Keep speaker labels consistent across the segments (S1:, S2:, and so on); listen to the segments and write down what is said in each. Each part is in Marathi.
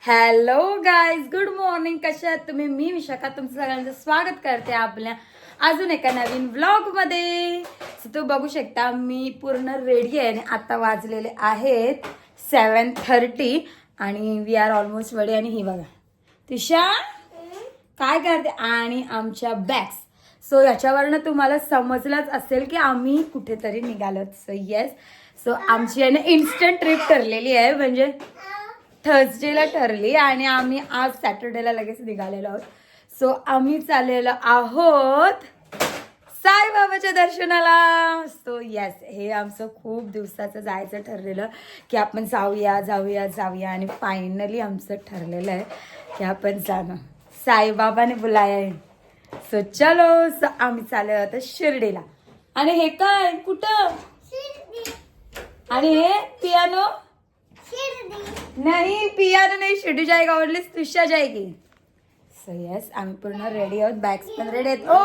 S1: Hello guys, good morning. कशा आहात तुम्ही? मी विशाखा तुमचं सगळ्यांचं स्वागत करते आपल्या अजून एका नवीन व्लॉग मध्ये. तो बघू शकता मी पूर्ण रेडी आहे आणि आता वाजलेले आहेत 7:30 आणि वी आर ऑलमोस्ट रेडी. आणि ही बघा तिशा काय करते आणि आमच्या बॅग्स. सो याच्यावरनं तुम्हाला समजलंच असेल की आम्ही कुठेतरी निघालो. सो येस, सो आमची आहे ना इन्स्टंट ट्रिप ठरलेली आहे, म्हणजे थर्सडेला ठरली आणि आम्ही आज सॅटर्डेला लगेच निघालेलो आहोत. सो आम्ही चाललेलो आहोत साईबाबाच्या दर्शनाला. सो येस, हे आमचं खूप दिवसाचं जायचं ठरलेलं की आपण जाऊया जाऊया जाऊया आणि फायनली आमचं ठरलेलं आहे की आपण जाणं. साईबाबाने बुलाया आहे. सो चलो. सो आम्ही चाललो होतो शिर्डीला. आणि हे काय कुठं? आणि हे पियानो नाही, पियानो नाही, शिर्डी जाएगा ओनली तुषा जाएगी. सो यस, आम्ही पूर्ण रेडी आहोत, बॅग्स पण रेडी आहेत. ओ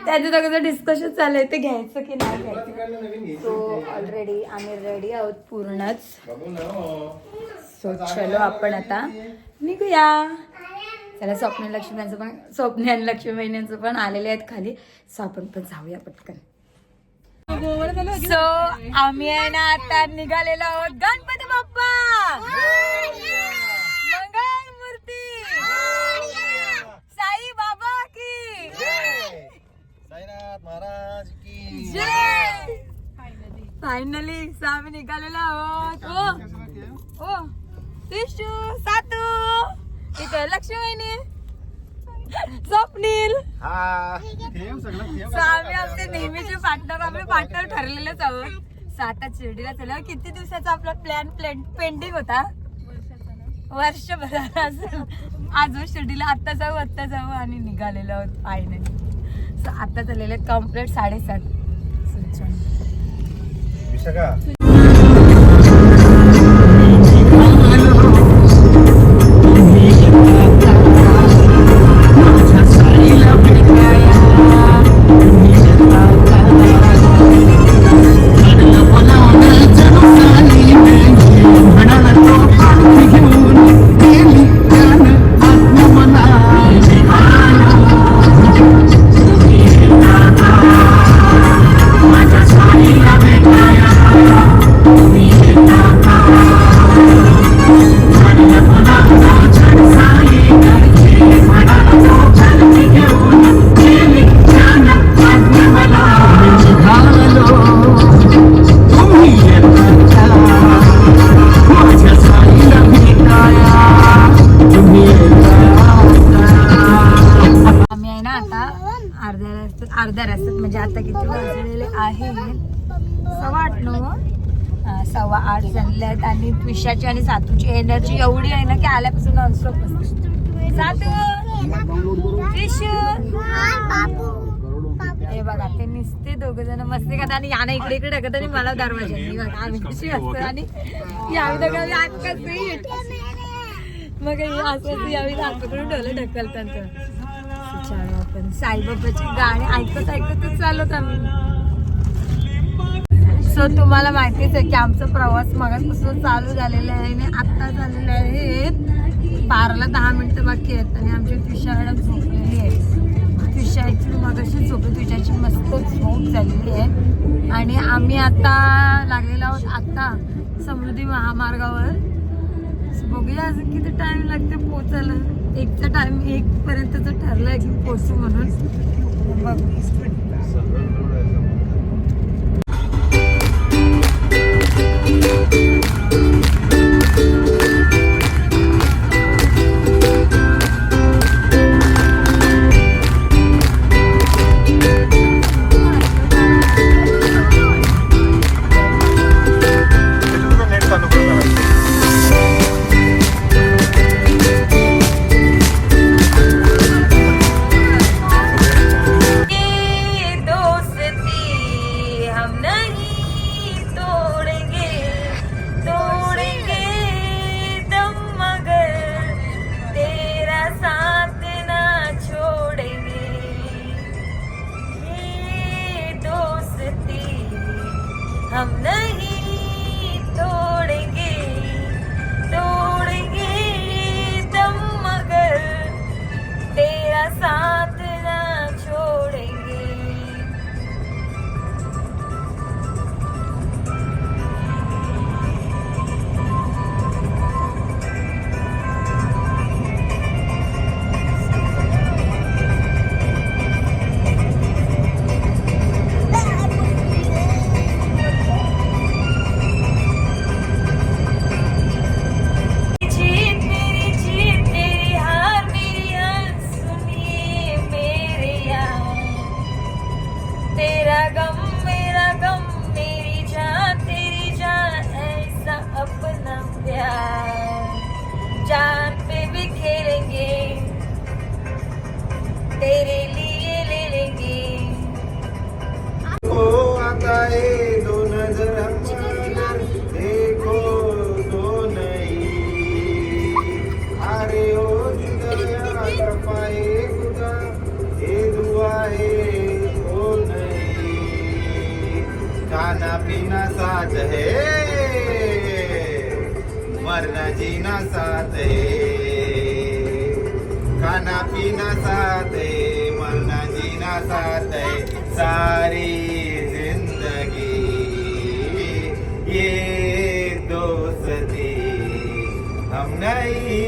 S1: त्याचं सगळं डिस्कशन चालू आहे ते घ्यायचं की नाही घ्यायचं. सो ऑलरेडी आम्ही रेडी आहोत पूर्णच. सो चलो आपण आता निघूया. त्याला स्वप्न आणि लक्ष्मी महिन्यांचं पण आलेले आहेत खाली. सो आपण पण जाऊया पटकन. सो आम्ही आहे ना आता निघालेलो आहोत. गणपती बाप्पा मंगल मूर्ती साई बाबा की
S2: साईनाथ महाराज की
S1: जय. फायनली आम्ही निघालेलो आहोत. ओ तिशू सातू इथे लक्ष्मी वहिनी स्वप्नील. आम्ही आमचे नेहमीचे पार्टनर ठरलेलेच आहोत. आता शिर्डीला चला. किती दिवसाचा आपला प्लॅन पेंडिंग होता, वर्षभर. आज शिर्डीला आत्ता जाऊ आणि निघालेलो आहोत फायनली. सो आता चाललेले कम्प्लीट 7:30. अर्ध्या रस्त्यात, म्हणजे आता किती वाजलेले आहे 7:15 झालेले आहेत. आणि विशाची आणि सातूची एनर्जी एवढी आहे ना की आल्यापासून नॉनस्टॉप असते. सातू हे बघा ते निसते दोघ जण मस्ती करतात आणि याना इकडे इकडे ढकलतात आणि मला दरवाजा. आम्ही कशी असतो आणि यावी दोघं मग असं यावी हाताकडून डोलं ढकलतात. आपण साईबाबाची गाणी ऐकतच चालत आम्ही. सो तुम्हाला माहितीच आहे की आमचा प्रवास मगापासून चालू झालेला आहे आणि आत्ता झालेला आहे 12ला 10 मिनिटं बाकी आहेत. आणि आमची तुषा मॅडम झोपलेली आहे. तुषा ऍक्च्युली मगाशी झोपली, तुझ्याची मस्त झोप झालेली आहे. आणि आम्ही आता लागलेलो आहोत आता समृद्धी महामार्गावर. बघूया अजून किती टाइम लागते पोहोचायला. 1चा टाइम 1 पर्यंतच ठरलंय की पोहोचू म्हणून. हम नहीं तोड़ेंगे
S2: खाना पीना साथ है, मरना जीना साथ है, खाना पीना साथ है, मरना जीना साथ है, सारी जिंदगी ये दोस्ती हम नहीं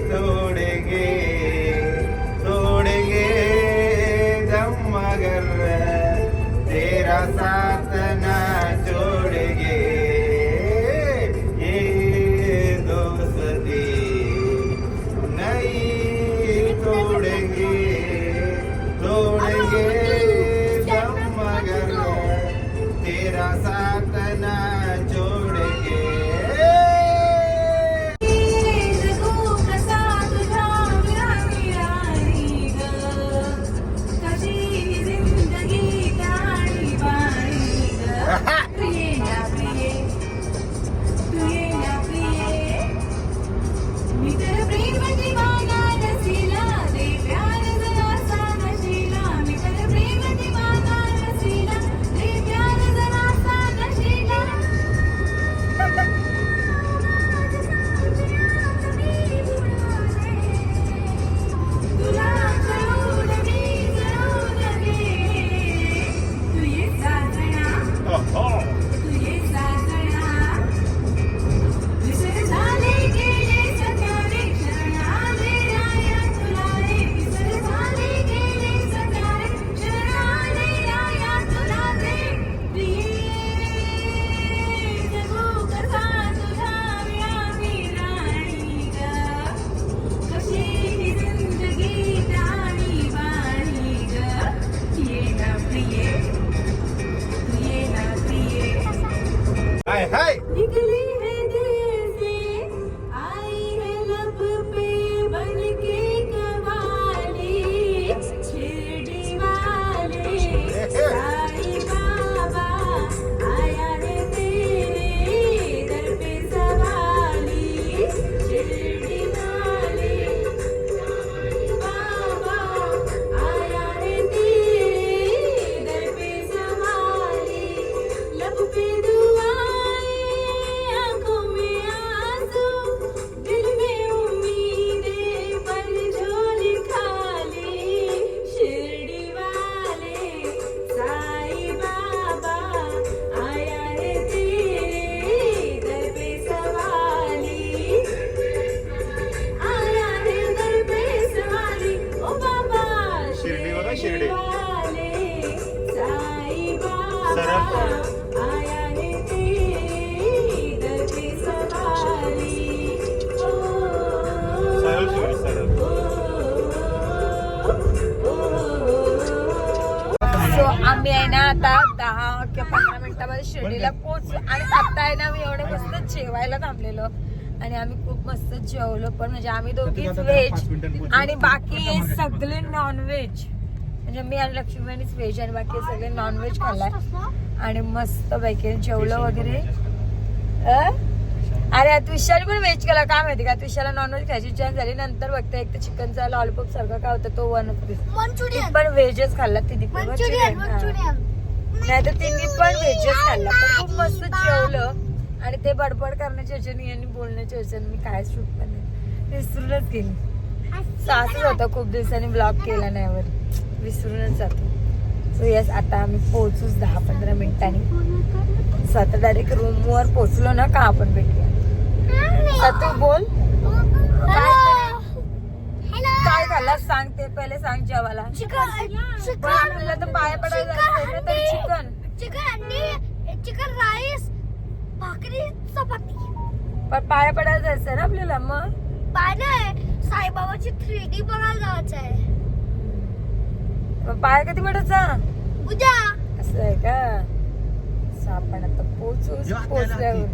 S2: तोड़ेंगे, तोड़ेंगे दम मगर तेरा साथ ना छोड़ेंगे, ये दोस्ती नहीं तोड़ेंगे, तोड़ेंगे दम मगर तेरा साथ ना छोड़ेंगे. हाय हाय
S1: निकली है दिल से, आई है लब पे बन के कवाली, शिरडी वाले साईं बाबा आया है तेरे दर पे सवाली, शिरडी वाले साईं बाबा आया है तेरे दर पे सवाली, लब पे
S2: शिर्डी
S1: सरप आया है तेरे दर पे सवारी,
S2: सरळ शिर्डी सरळ.
S1: सो आम्ही आहे ना आता 10 किंवा 15 मिनिटामध्ये शिर्डीला पोहोचलो आणि आता आहे ना मी एवढे मस्त जेवायला थांबलेलो आणि आम्ही खूप मस्त जेवलो पण म्हणजे आम्ही दोघीच व्हेज आणि बाकी सगळे नॉनव्हेज, म्हणजे मी आणि लक्ष्मीबाईनीच व्हेज आणि बाकी सगळे नॉनव्हेज खाल्लाय आणि मस्त पैकी जेवलं वगैरे. अरे विशाल पण व्हेज केला काय माहिती का, विशाला नॉनव्हेज खायची इच्छा झाली, नंतर बघते एक तर चिकनचा लॉलीपॉप सारखं काय होतं तो 1 पीस पण व्हेजच खाल्ला तिने, नाही तर तिने पण व्हेजच खाल्ला पण खूप मस्त जेवलं आणि ते बडबड करण्याच्या ह्याच्याने आणि बोलण्याच्या ह्याच्याने मी काय शूट पण नाही विसरूनच गेली. असंच होतं खूप दिवसांनी ब्लॉग केला नाही वर विसरूनच जातो. सो यस आता आम्ही पोहोचूच 10-15 मिनिटांनी. सो आता डायरेक्ट रूमवर पोहोचलो ना का आपण भेटूया. तू बोल काय खाल्ला सांग, ते पहिले सांग जेवायला. पण आपल्याला तर पाया पडायला जायचंय ना, तर
S3: चिकन राईस भाकरी चपाती.
S1: पण पाया पडायला जायचंय ना आपल्याला. मग
S3: पाहिलंय साईबाबाची 3D बघायला जायचं आहे.
S1: पाया कधी पडायचा
S3: उद्या
S1: असं आहे का. सो आपण आता पोहोचल्यावर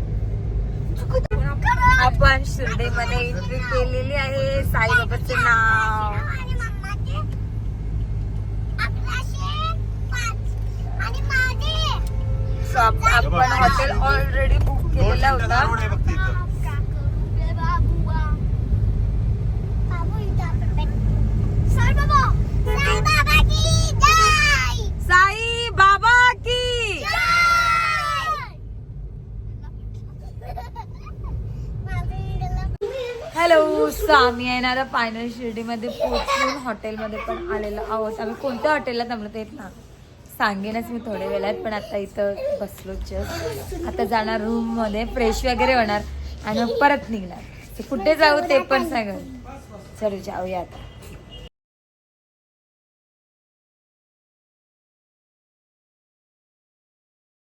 S1: आपण शिर्डीमध्ये एंट्री केलेली आहे. साईबाबाचे नाव सो आपण हॉटेल ऑलरेडी बुक केलेला होता. साई बाबा की सो आम्ही आहे ना आता फायनल शिर्डीमध्ये पोहोचून हॉटेलमध्ये पण आलेलो आहोत. आम्ही कोणत्या हॉटेलला थांबलो ते ना सांगेनच मी थोड्या वेळात, पण आता इथं बसलो जस्ट. आता जाणार रूममध्ये फ्रेश वगैरे होणार आणि मग परत निघणार. कुठे जाऊ ते पण सांगा. चलो जाऊया आता.